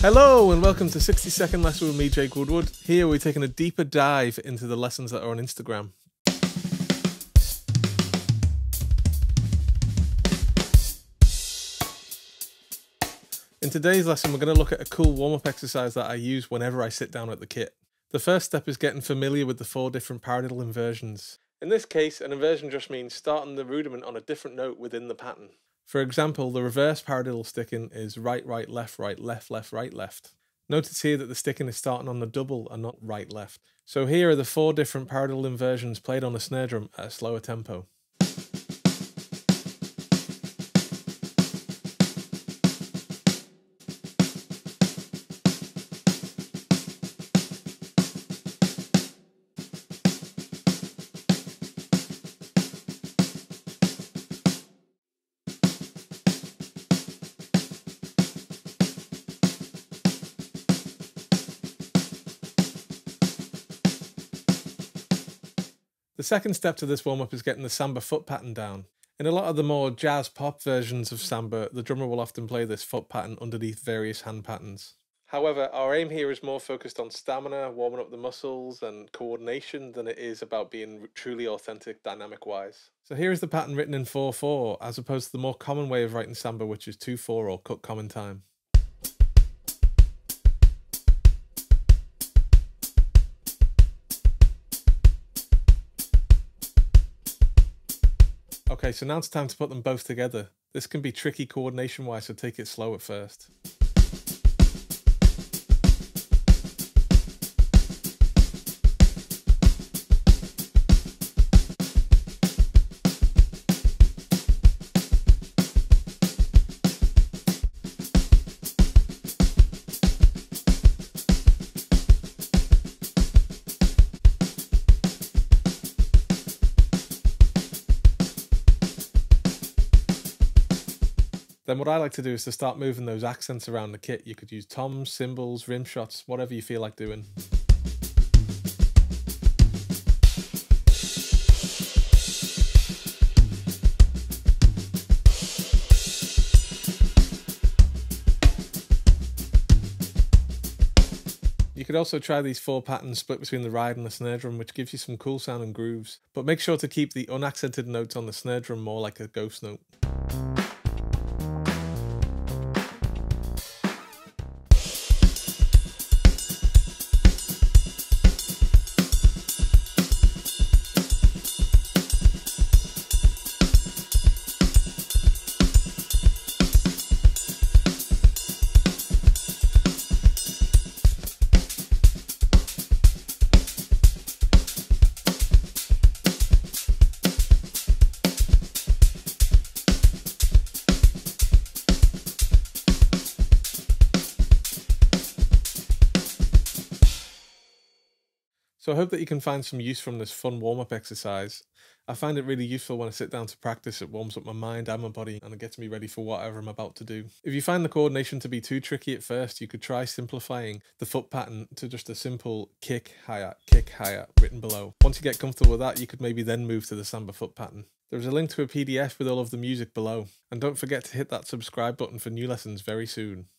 Hello and welcome to 60-second lesson with me, Jake Woodward. Here we're taking a deeper dive into the lessons that are on Instagram. In today's lesson, we're going to look at a cool warm-up exercise that I use whenever I sit down at the kit. The first step is getting familiar with the 4 different paradiddle inversions. In this case, an inversion just means starting the rudiment on a different note within the pattern. For example, the reverse paradiddle sticking is right, right, left, right, left, left, right, left. Notice here that the sticking is starting on the double and not right, left. So here are the 4 different paradiddle inversions played on a snare drum at a slower tempo. The second step to this warm-up is getting the Samba foot pattern down. In a lot of the more jazz pop versions of Samba, the drummer will often play this foot pattern underneath various hand patterns. However, our aim here is more focused on stamina, warming up the muscles and coordination than it is about being truly authentic dynamic-wise. So here is the pattern written in 4/4, as opposed to the more common way of writing Samba, which is 2/4 or cut common time. Okay, so now it's time to put them both together. This can be tricky coordination-wise, so take it slow at first. Then what I like to do is to start moving those accents around the kit. You could use toms, cymbals, rim shots, whatever you feel like doing. You could also try these 4 patterns split between the ride and the snare drum, which gives you some cool sounding grooves. But make sure to keep the unaccented notes on the snare drum more like a ghost note. So I hope that you can find some use from this fun warm-up exercise. I find it really useful when I sit down to practice. It warms up my mind and my body and it gets me ready for whatever I'm about to do. If you find the coordination to be too tricky at first, you could try simplifying the foot pattern to just a simple kick, hi-hat written below. Once you get comfortable with that, you could maybe then move to the Samba foot pattern. There's a link to a PDF with all of the music below. And don't forget to hit that subscribe button for new lessons very soon.